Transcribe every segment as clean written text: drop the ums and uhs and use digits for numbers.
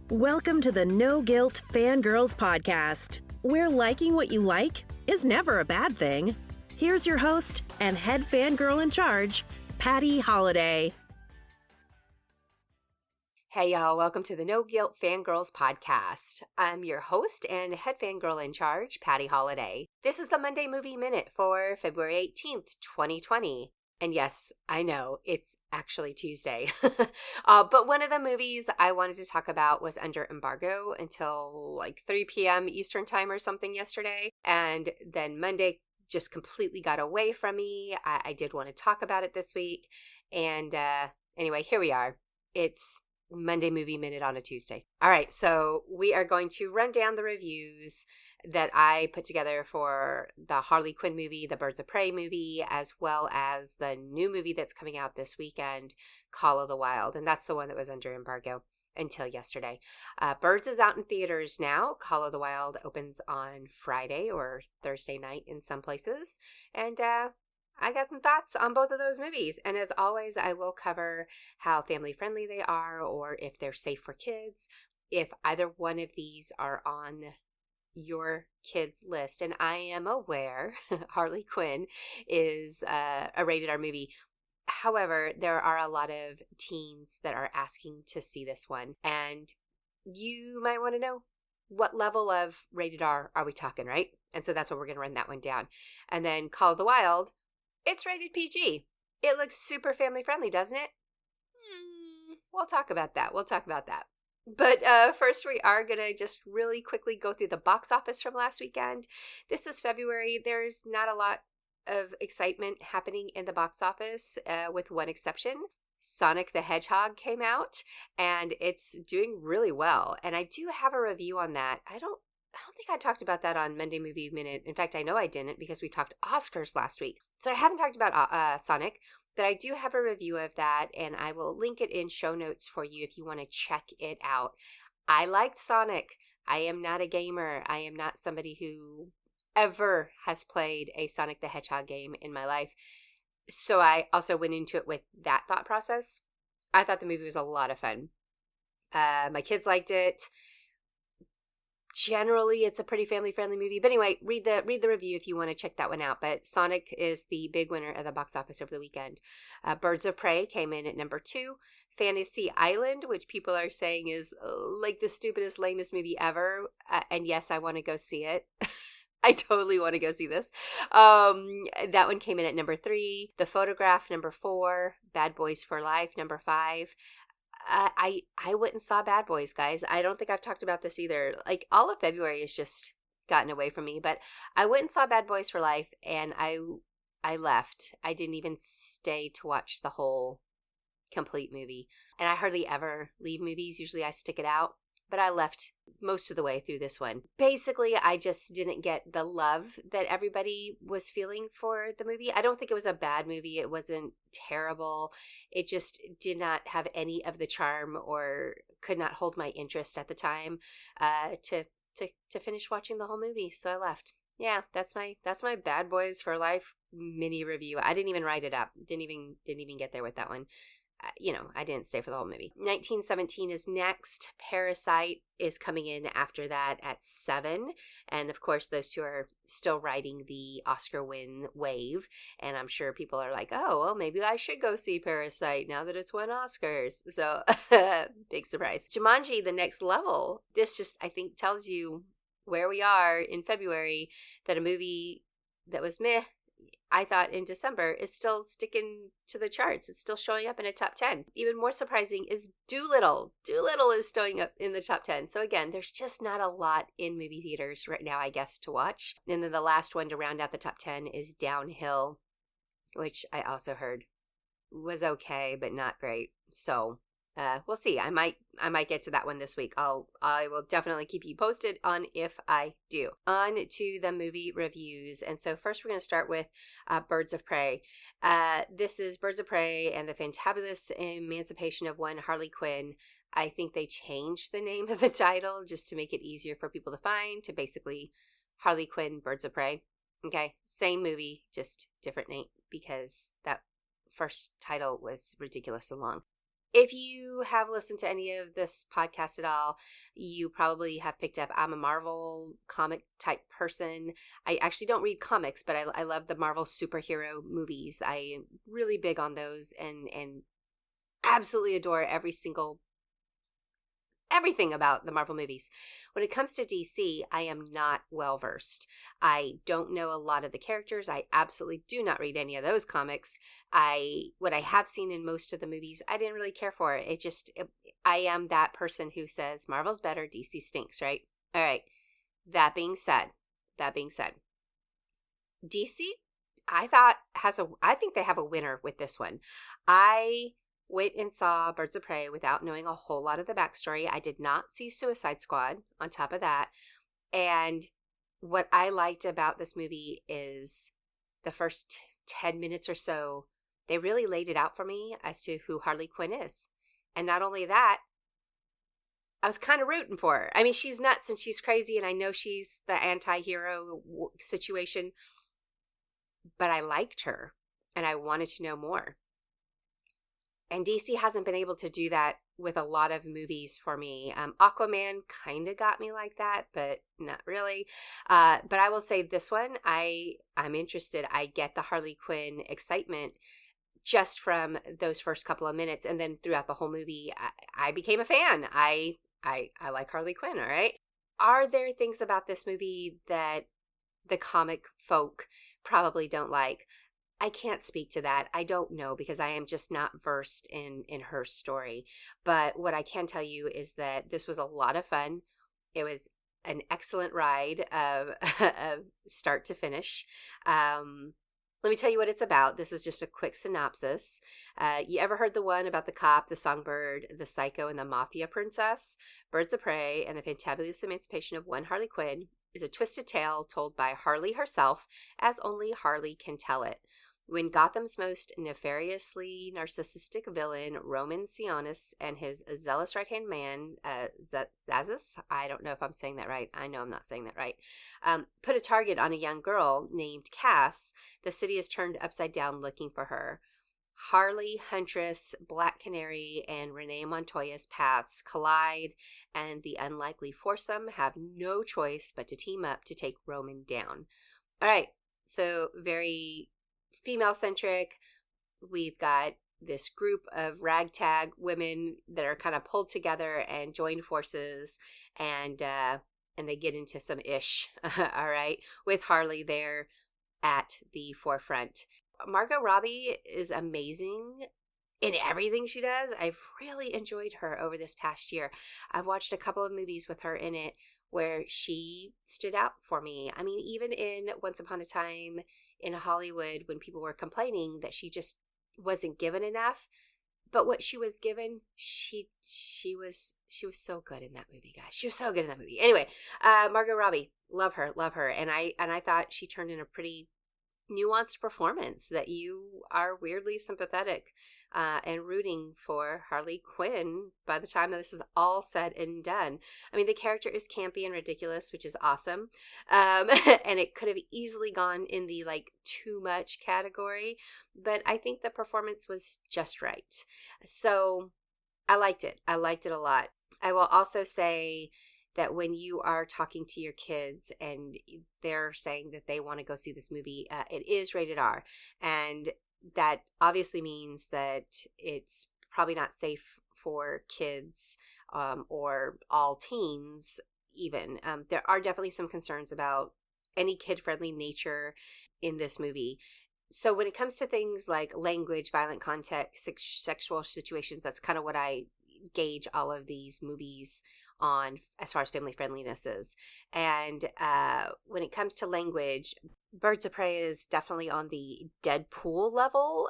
Welcome to the No Guilt Fangirls Podcast, where liking what you like is never a bad thing. Here's your host and head fangirl in charge, Patty Holiday. Hey y'all, welcome to the No Guilt Fangirls Podcast. I'm your host and head fangirl in charge, Patty Holiday. This is the Monday Movie Minute for February 18th, 2020. And yes, I know, it's actually Tuesday. But one of the movies I wanted to talk about was under embargo until like 3 p.m. Eastern time or something yesterday. And then Monday just completely got away from me. I did want to talk about it this week. And anyway, here we are. It's Monday Movie Minute on a Tuesday. All right, so we are going to run down the reviews that I put together for the Harley Quinn movie, the Birds of Prey movie, as well as the new movie that's coming out this weekend, Call of the Wild. And that's the one that was under embargo until yesterday. Birds is out in theaters now. Call of the Wild opens on Friday or Thursday night in some places. And I got some thoughts on both of those movies. And as always, I will cover how family friendly they are or if they're safe for kids. If either one of these are on your kids list, and I am aware Harley Quinn is a rated R movie. However, there are a lot of teens that are asking to see this one, and you might want to know what level of rated R are we talking, right? And so that's what we're going to run that one down. And then Call of the Wild, it's rated PG. It looks super family friendly, doesn't it? We'll talk about that. But first, we are going to just really quickly go through the box office from last weekend. This is February. There's not a lot of excitement happening in the box office, with one exception. Sonic the Hedgehog came out, and it's doing really well. And I do have a review on that. I don't think I talked about that on Monday Movie Minute. In fact, I know I didn't because we talked Oscars last week. So I haven't talked about Sonic. But I do have a review of that, and I will link it in show notes for you if you want to check it out. I liked Sonic. I am not a gamer. I am not somebody who ever has played a Sonic the Hedgehog game in my life. So I also went into it with that thought process. I thought the movie was a lot of fun. My kids liked it. Generally, it's a pretty family-friendly movie. But anyway, read the review if you want to check that one out. But Sonic is the big winner of the box office over the weekend. Birds of Prey came in at number 2. Fantasy Island, which people are saying is like the stupidest, lamest movie ever. And yes, I want to go see it. I totally want to go see this. That one came in at number 3. The Photograph, number 4. Bad Boys for Life, number 5. I went and saw Bad Boys, guys. I don't think I've talked about this either. Like, all of February has just gotten away from me. But I went and saw Bad Boys for Life, and I left. I didn't even stay to watch the whole complete movie. And I hardly ever leave movies. Usually I stick it out. But I left most of the way through this one. Basically, I just didn't get the love that everybody was feeling for the movie. I don't think it was a bad movie. It wasn't terrible. It just did not have any of the charm or could not hold my interest at the time to finish watching the whole movie. So I left. Yeah, that's my Bad Boys for Life mini review. I didn't even write it up. Didn't even get there with that one. I didn't stay for the whole movie. 1917 is next. Parasite is coming in after that at 7. And of course, those two are still riding the Oscar win wave. And I'm sure people are like, oh, well, maybe I should go see Parasite now that it's won Oscars. So, big surprise. Jumanji, The Next Level. This just, I think, tells you where we are in February, that a movie that was meh, I thought in December, is still sticking to the charts. It's still showing up in a top 10. Even more surprising is Dolittle. Dolittle is showing up in the top 10. So again, there's just not a lot in movie theaters right now, I guess, to watch. And then the last one to round out the top 10 is Downhill, which I also heard was okay, but not great. So we'll see. I might get to that one this week. I will definitely keep you posted on if I do. On to the movie reviews. And so first we're going to start with Birds of Prey. This is Birds of Prey and the Fantabulous Emancipation of One Harley Quinn. I think they changed the name of the title just to make it easier for people to find, to basically Harley Quinn, Birds of Prey. Okay, same movie, just different name, because that first title was ridiculous and long. If you have listened to any of this podcast at all, you probably have picked up I'm a Marvel comic type person. I actually don't read comics, but I love the Marvel superhero movies. I am really big on those and absolutely adore everything about the Marvel movies. When it comes to DC, I am not well versed. I don't know a lot of the characters. I absolutely do not read any of those comics. What I have seen in most of the movies, I didn't really care for. I am that person who says Marvel's better, DC stinks, right? All right. That being said, DC, I think they have a winner with this one. I went and saw Birds of Prey without knowing a whole lot of the backstory. I did not see Suicide Squad on top of that. And what I liked about this movie is the first 10 minutes or so, they really laid it out for me as to who Harley Quinn is. And not only that, I was kind of rooting for her. I mean, she's nuts and she's crazy, and I know she's the anti-hero situation, but I liked her and I wanted to know more. And DC hasn't been able to do that with a lot of movies for me. Aquaman kind of got me like that, but not really. But I will say this one, I'm interested. I get the Harley Quinn excitement just from those first couple of minutes. And then throughout the whole movie, I became a fan. I like Harley Quinn, all right? Are there things about this movie that the comic folk probably don't like? I can't speak to that. I don't know because I am just not versed in her story. But what I can tell you is that this was a lot of fun. It was an excellent ride of start to finish. Let me tell you what it's about. This is just a quick synopsis. You ever heard the one about the cop, the songbird, the psycho, and the mafia princess? Birds of Prey and the Fantabulous Emancipation of One Harley Quinn is a twisted tale told by Harley herself, as only Harley can tell it. When Gotham's most nefariously narcissistic villain, Roman Sionis, and his zealous right-hand man, Zazas, I don't know if I'm saying that right. I know I'm not saying that right, put a target on a young girl named Cass, the city is turned upside down looking for her. Harley, Huntress, Black Canary, and Renee Montoya's paths collide, and the unlikely foursome have no choice but to team up to take Roman down. All right, so very female-centric. We've got this group of ragtag women that are kind of pulled together and join forces, and they get into some ish, all right, with Harley there at the forefront. Margot Robbie is amazing in everything she does. I've really enjoyed her over this past year. I've watched a couple of movies with her in it where she stood out for me. I mean, even in Once Upon a Time in Hollywood, when people were complaining that she just wasn't given enough, but what she was given, she was so good in that movie, guys. She was so good in that movie. Anyway, Margot Robbie, love her, and I thought she turned in a pretty nuanced performance that you are weirdly sympathetic and rooting for Harley Quinn by the time that this is all said and done. I mean, the character is campy and ridiculous, which is awesome. And it could have easily gone in the too much category, but I think the performance was just right. So I liked it. I liked it a lot. I will also say that when you are talking to your kids and they're saying that they want to go see this movie, it is rated R. And that obviously means that it's probably not safe for kids or all teens even. There are definitely some concerns about any kid-friendly nature in this movie. So when it comes to things like language, violent context, sexual situations, that's kind of what I gauge all of these movies on as far as family friendliness is. And when it comes to language, Birds of Prey is definitely on the Deadpool level,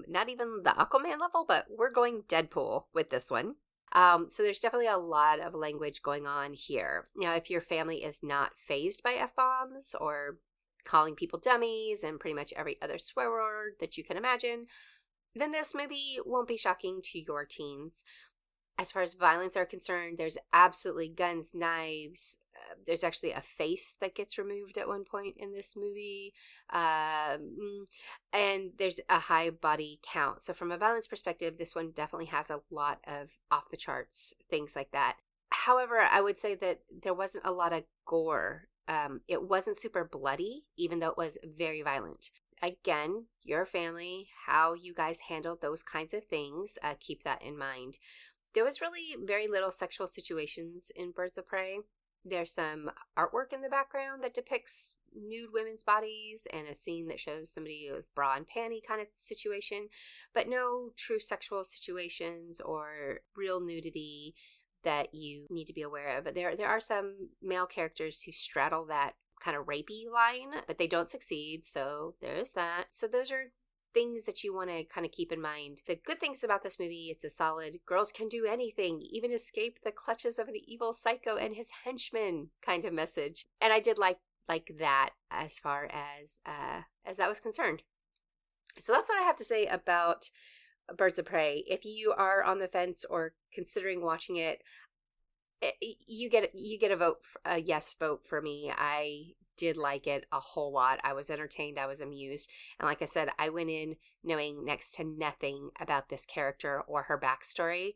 not even the Aquaman level, but we're going Deadpool with this one. So there's definitely a lot of language going on here. Now, if your family is not fazed by F-bombs or calling people dummies and pretty much every other swear word that you can imagine, then this movie won't be shocking to your teens. As far as violence are concerned, there's absolutely guns, knives. There's actually a face that gets removed at one point in this movie. And there's a high body count. So from a violence perspective, this one definitely has a lot of off the charts things like that. However, I would say that there wasn't a lot of gore. It wasn't super bloody, even though it was very violent. Again, your family, how you guys handle those kinds of things, keep that in mind. There was really very little sexual situations in Birds of Prey. There's some artwork in the background that depicts nude women's bodies and a scene that shows somebody with bra and panty kind of situation, but no true sexual situations or real nudity that you need to be aware of. But there are some male characters who straddle that kind of rapey line, but they don't succeed, so there's that. So those are things that you want to kind of keep in mind. The good things about this movie, it's a solid girls can do anything, even escape the clutches of an evil psycho and his henchmen kind of message. And I did like that as far as that was concerned. So that's what I have to say about Birds of Prey. If you are on the fence or considering watching it, you get a yes vote for me. I did like it a whole lot. I was entertained. I was amused. And like I said, I went in knowing next to nothing about this character or her backstory.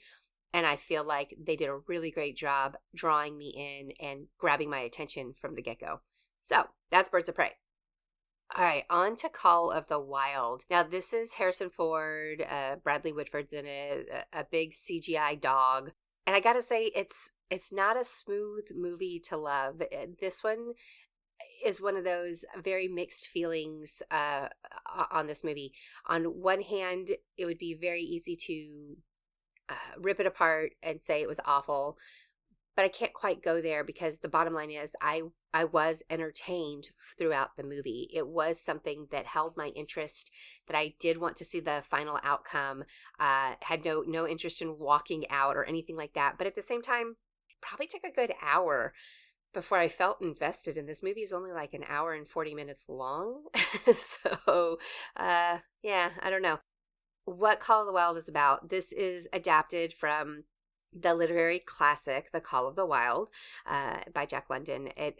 And I feel like they did a really great job drawing me in and grabbing my attention from the get-go. So that's Birds of Prey. All right, on to Call of the Wild. Now, this is Harrison Ford, Bradley Whitford's in it, a big CGI dog. And I gotta say, it's not a smooth movie to love. This one is one of those very mixed feelings on this movie. On one hand, it would be very easy to rip it apart and say it was awful. But I can't quite go there because the bottom line is I was entertained throughout the movie. It was something that held my interest, that I did want to see the final outcome, had no interest in walking out or anything like that. But at the same time, it probably took a good hour before I felt invested. And this movie is only like an hour and 40 minutes long. So, yeah, I don't know. What Call of the Wild is about. This is adapted from the literary classic, The Call of the Wild, by Jack London. It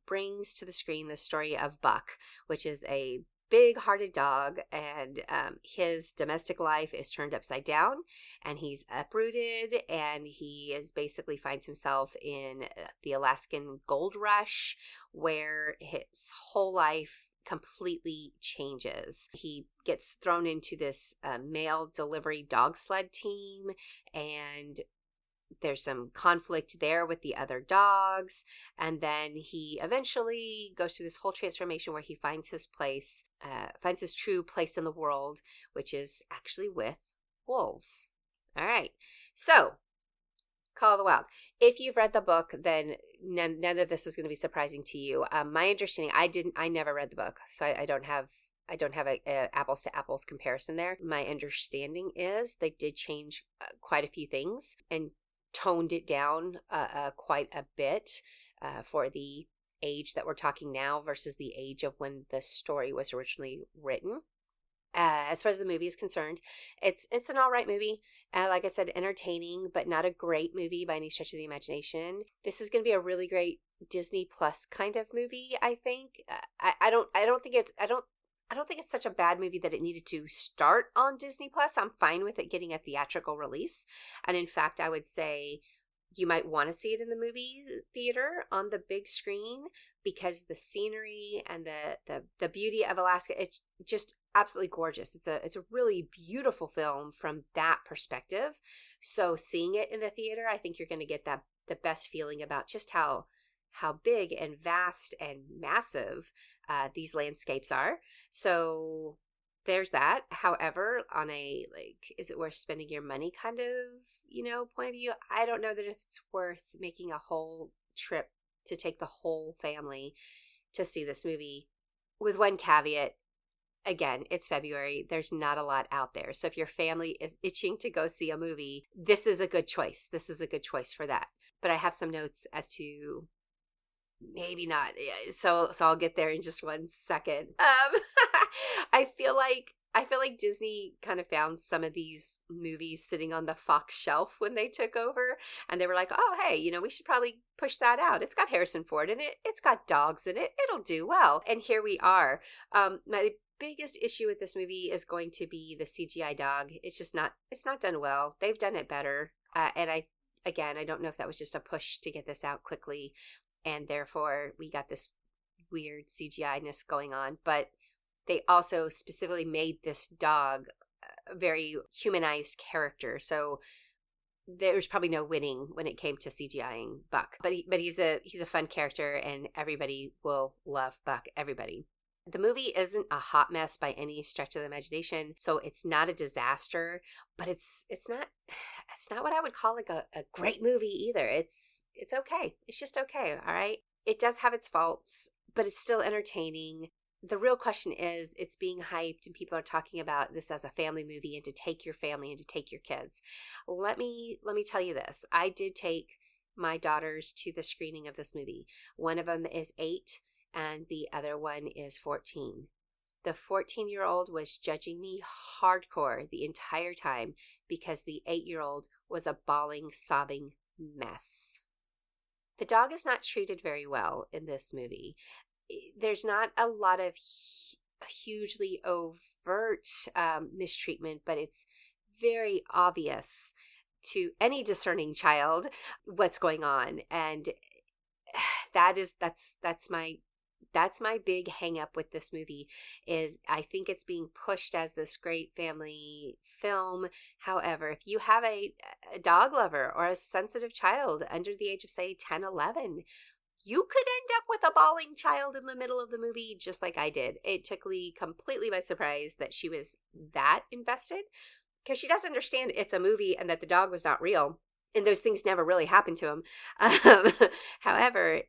brings to the screen the story of Buck, which is a big-hearted dog, and his domestic life is turned upside down, and he's uprooted, and he basically finds himself in the Alaskan gold rush, where his whole life completely changes. He gets thrown into this mail delivery dog sled team, and there's some conflict there with the other dogs, and then he eventually goes through this whole transformation where he finds his place, finds his true place in the world, which is actually with wolves. All right, so Call of the Wild. If you've read the book, then none of this is going to be surprising to you. My understanding, I never read the book, so I don't have a apples to apples comparison there. My understanding is they did change quite a few things and toned it down quite a bit for the age that we're talking now versus the age of when the story was originally written. As far as the movie is concerned, it's an all right movie. Like I said, entertaining, but not a great movie by any stretch of the imagination. This is going to be a really great Disney Plus kind of movie, I think. I don't think it's such a bad movie that it needed to start on Disney Plus. I'm fine with it getting a theatrical release. And in fact, I would say you might want to see it in the movie theater on the big screen because the scenery and the beauty of Alaska, it's just absolutely gorgeous. It's a really beautiful film from that perspective. So seeing it in the theater, I think you're going to get the best feeling about just how big and vast and massive these landscapes are. So there's that. However, on a is it worth spending your money kind of, point of view, I don't know that if it's worth making a whole trip to take the whole family to see this movie, with one caveat. Again, it's February. There's not a lot out there. So if your family is itching to go see a movie, this is a good choice. This is a good choice for that. But I have some notes as to maybe not. So I'll get there in just 1 second. I feel like I feel like Disney kind of found some of these movies sitting on the Fox shelf when they took over. And they were like, oh, hey, we should probably push that out. It's got Harrison Ford in it. It's got dogs in it. It'll do well. And here we are. My biggest issue with this movie is going to be the CGI dog. It's not done well. They've done it better. And I don't know if that was just a push to get this out quickly. And therefore, we got this weird CGI-ness going on. But they also specifically made this dog a very humanized character. So there's probably no winning when it came to CGIing Buck. But he's a fun character, and everybody will love Buck. Everybody. The movie isn't a hot mess by any stretch of the imagination, so it's not a disaster, but it's not what I would call like a great movie either. It's okay. It's just okay, all right? It does have its faults, but it's still entertaining. The real question is, it's being hyped and people are talking about this as a family movie and to take your family and to take your kids. Let me tell you this. I did take my daughters to the screening of this movie. One of them is 8 and the other one is 14. The 14-year-old was judging me hardcore the entire time because the 8-year-old was a bawling, sobbing mess. The dog is not treated very well in this movie. There's not a lot of hugely overt mistreatment, but it's very obvious to any discerning child what's going on, and that's my big hang up with this movie. Is I think it's being pushed as this great family film. However, if you have a dog lover or a sensitive child under the age of, say, 10, 11, you could end up with a bawling child in the middle of the movie, just like I did. It took Lee completely by surprise that she was that invested, because she doesn't understand it's a movie and that the dog was not real, and those things never really happened to him. However,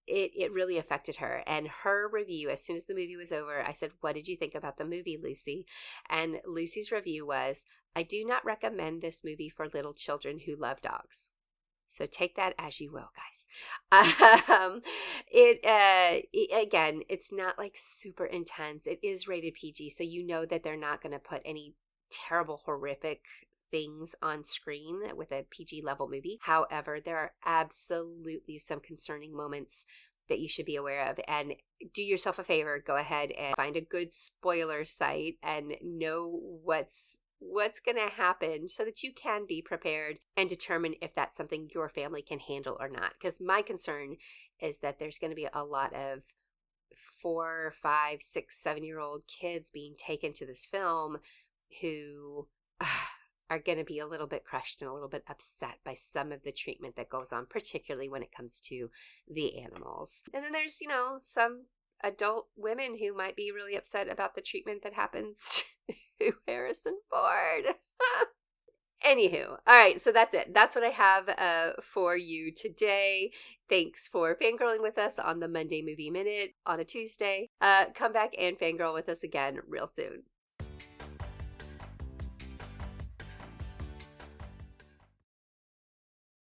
it really affected her. And her review, as soon as the movie was over, I said, what did you think about the movie, Lucy? And Lucy's review was, I do not recommend this movie for little children who love dogs. So take that as you will, guys. Again, it's not like super intense. It is rated PG, so you know that they're not going to put any terrible, horrific things on screen with a PG level movie. However, there are absolutely some concerning moments that you should be aware of. And do yourself a favor, go ahead and find a good spoiler site and know what's going to happen so that you can be prepared and determine if that's something your family can handle or not. Because my concern is that there's going to be a lot of 4, 5, 6, 7-year-old kids being taken to this film who are going to be a little bit crushed and a little bit upset by some of the treatment that goes on, particularly when it comes to the animals. And then there's, some adult women who might be really upset about the treatment that happens to Harrison Ford. Anywho, all right, so that's it. That's what I have for you today. Thanks for fangirling with us on the Monday Movie Minute on a Tuesday. Come back and fangirl with us again real soon.